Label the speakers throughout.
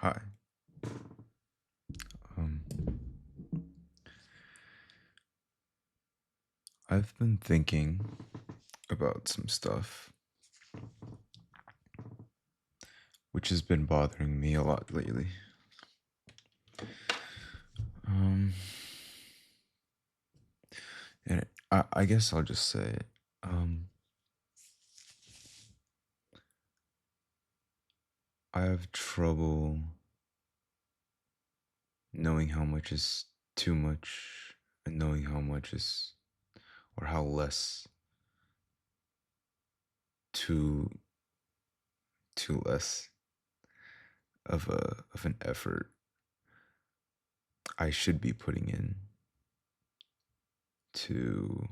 Speaker 1: Hi. Um, I've been thinking about some stuff which has been bothering me a lot lately. Um, and I guess I'll just say it. I have trouble knowing how much is too much and knowing how much is, or how less too too less of an effort I should be putting in to,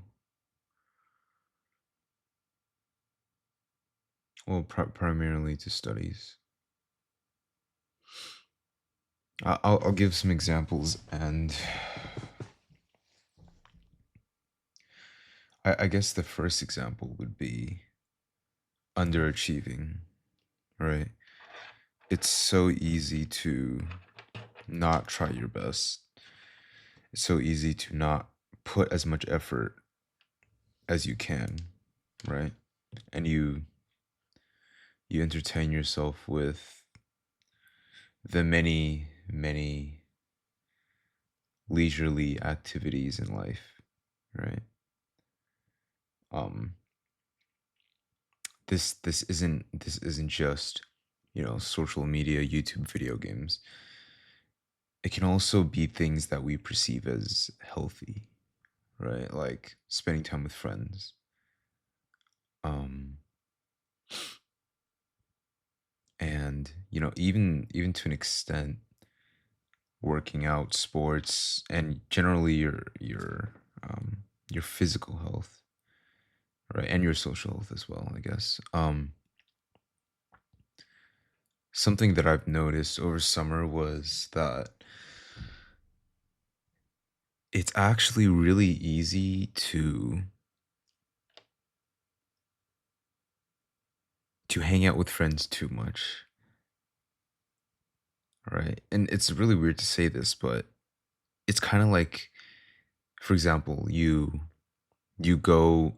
Speaker 1: well, primarily to studies. I'll give some examples, and I guess the first example would be underachieving, right? It's so easy to not try your best. It's so easy to not put as much effort as you can, right? And you entertain yourself with the many leisurely activities in life, right? Um this isn't just, social media, YouTube, video games. It can also be things that we perceive as healthy, right? Like spending time with friends. Um, and even to an extent, working out, sports, and generally your physical health, right? And your social health as well, I guess. Something that I've noticed over summer was that it's actually really easy to hang out with friends too much, right? And it's really weird to say this, but it's kind of like, for example, you go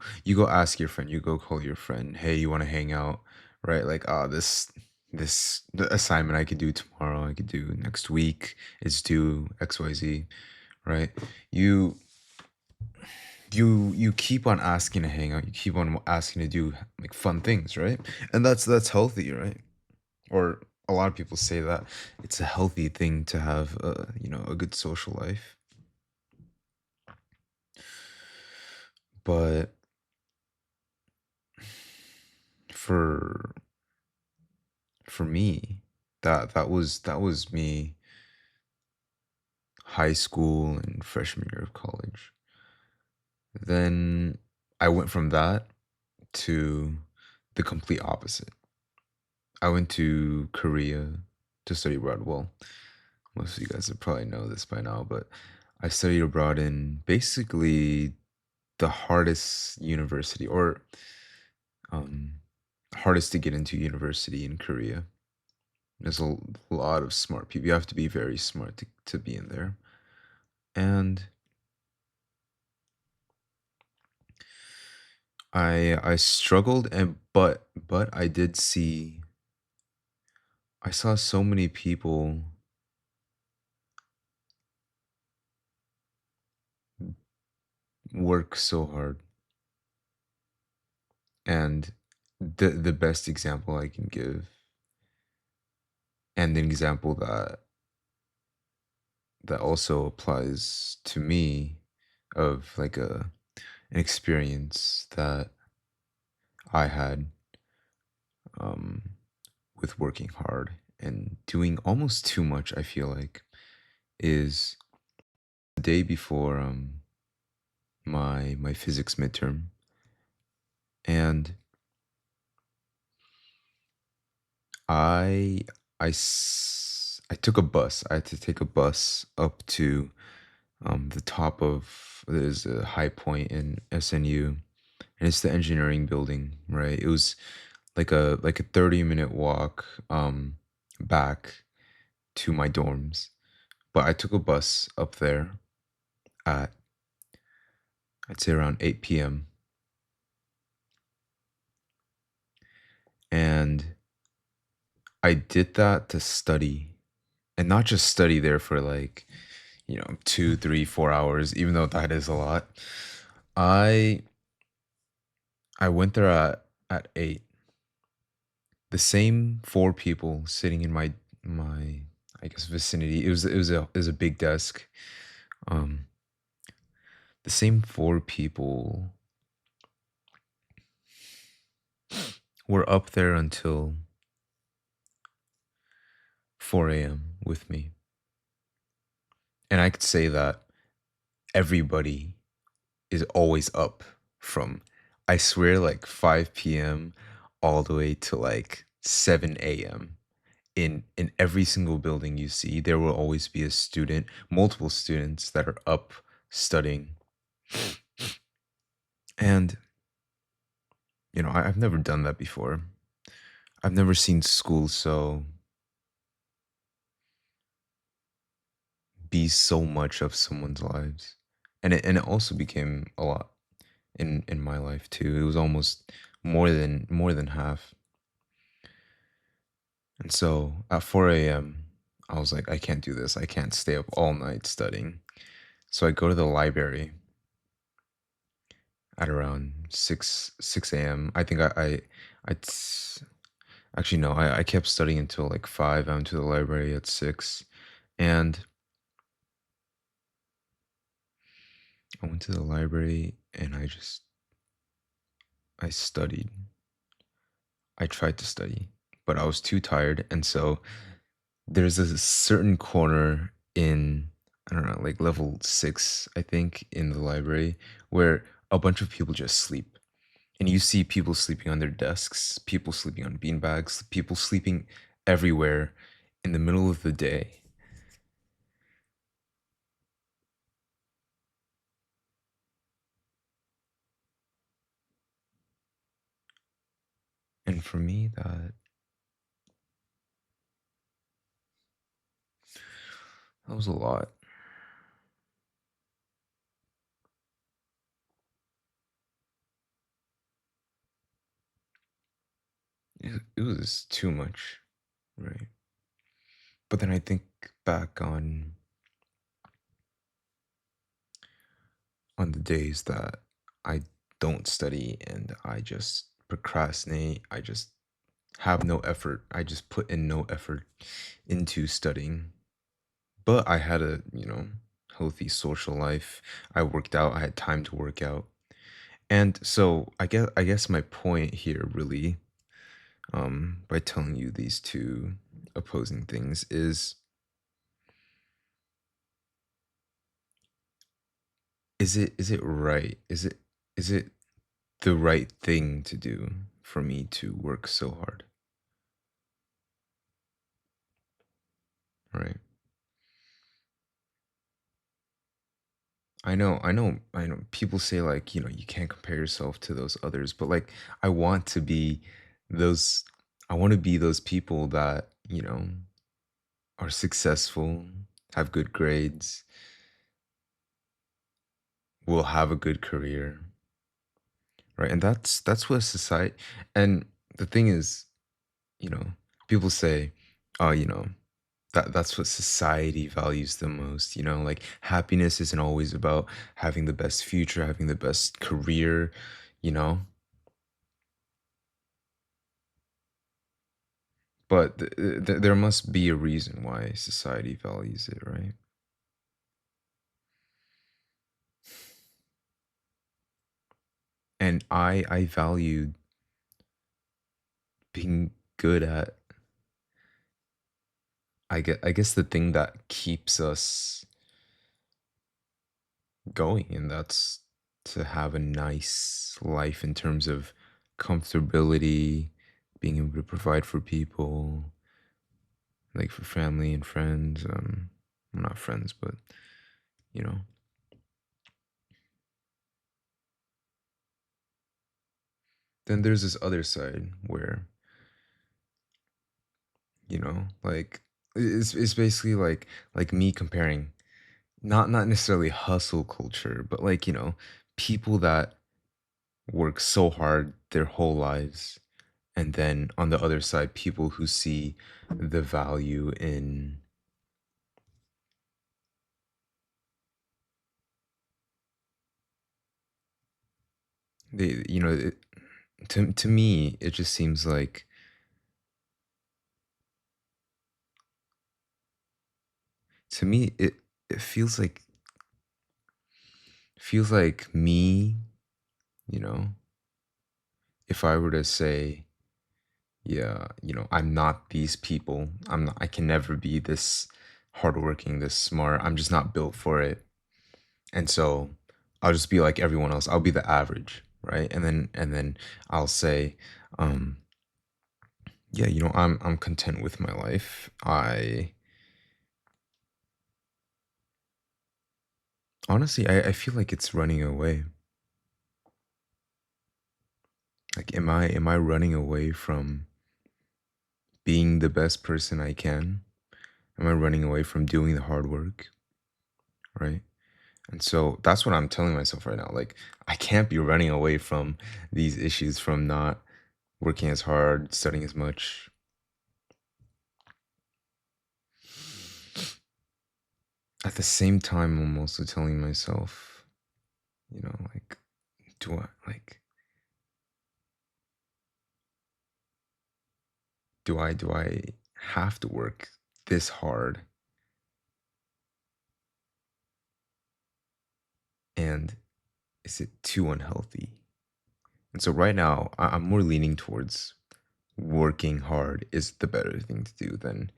Speaker 1: ask your friend, you go call your friend, hey, you want to hang out, right? Like, this the assignment I could do tomorrow, I could do next week, it's due XYZ, right? You you keep on asking to hang out, you keep on asking to do like fun things, right? And that's healthy, right? Or a lot of people say that it's a healthy thing to have a good social life. But for for me, that was me high school and freshman year of college. Then I went from that to the complete opposite. I went to Korea to study abroad. Well, most of you guys would probably know this by now, but I studied abroad in basically the hardest university, or um hardest to get into university in Korea. There's a lot of smart people. You have to be very smart to be in there. And I struggled, and but I saw so many people work so hard. And the best example I can give, and an example that also applies to me, of like an experience that I had, um with working hard and doing almost too much, I feel like, is the day before my physics midterm. And I I took a bus. I had to take a bus up to the top of, there's a high point in SNU, and it's the engineering building, right? It was like a 30-minute walk back, to my dorms, but I took a bus up there at, I'd say, around 8 p.m. And I did that to study, and not just study there for like, 2, 3, 4 hours, even though that is a lot. I I went there at 8. The same four people sitting in my I guess vicinity. It was a big desk. Um, the same four people were up there until 4 a.m. with me. And I could say that everybody is always up from, I swear, like 5 p.m. all the way to like 7 a.m. In every single building you see, there will always be a student, multiple students that are up studying. And I've never done that before. I've never seen school be so much of someone's lives. And it also became a lot in my life too. It was almost more than half. And so at 4 a.m., I was like, I can't do this. I can't stay up all night studying. So I go to the library at around 6 a.m. I think actually no, I kept studying until like 5. I went to the library at 6, and I went to the library and I studied. I tried to study, but I was too tired, and so there's a certain corner in, I don't know, like level 6, I think, in the library, where a bunch of people just sleep. And you see people sleeping on their desks, people sleeping on beanbags, people sleeping everywhere in the middle of the day. And for me, that was a lot. It was too much, right? But then I think back on the days that I don't study and I just procrastinate. I just have no effort. I just put in no effort into studying. But I had a, healthy social life. I worked out. I had time to work out. And so I guess my point here really, by telling you these two opposing things, is it right? Is it the right thing to do for me to work so hard, right? I know people say, like, you can't compare yourself to those others, but like I want to be those I want to be those people that, are successful, have good grades, will have a good career, right? And that's what society, and the thing is, you know, people say, oh, that's what society values the most, like happiness isn't always about having the best future, having the best career, you know but there must be a reason why society values it, right? And I valued being good at, I guess the thing that keeps us going, and that's to have a nice life in terms of comfortability, being able to provide for people, like for family and friends. Well, not friends, but you know. Then there's this other side where, like it's basically like me comparing not necessarily hustle culture, but like, people that work so hard their whole lives, and then on the other side, people who see the value in to me, it just seems like to me it feels like me, you know, if I were to say, yeah, I'm not these people. I can never be this hardworking, this smart. I'm just not built for it. And so I'll just be like everyone else. I'll be the average, right? And then I'll say, um, yeah, I'm content with my life. I honestly I feel like it's running away. Like am I running away from being the best person I can? Am I running away from doing the hard work, right? And so that's what I'm telling myself right now. Like I can't be running away from these issues, from not working as hard, studying as much. At the same time, I'm also telling myself, like, do I have to work this hard? And is it too unhealthy? And so right now, I'm more leaning towards working hard is the better thing to do than,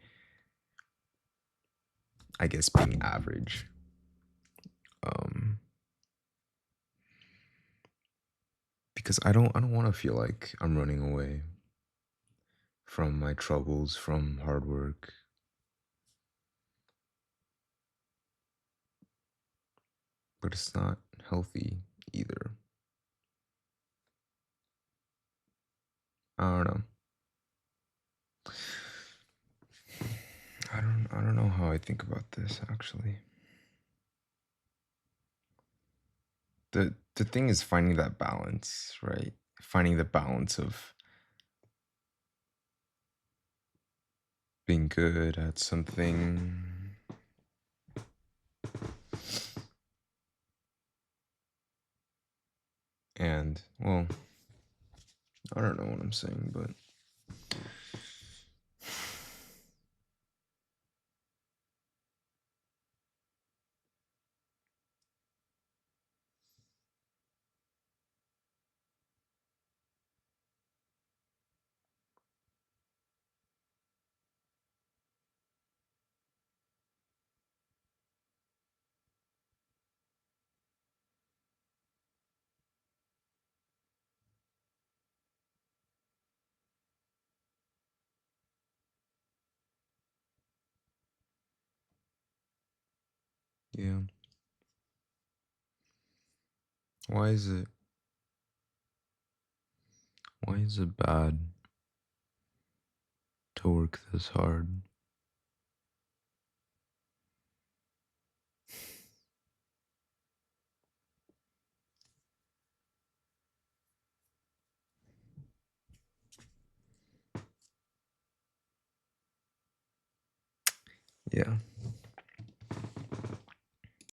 Speaker 1: I guess, being average. Um, because I don't want to feel like I'm running away from my troubles, from hard work, but it's not healthy either. I don't know. I don't know how I think about this actually. The thing is finding that balance, right? Finding the balance of being good at something and, well, I don't know what I'm saying, but yeah. Why is it why is it bad to work this hard? Yeah.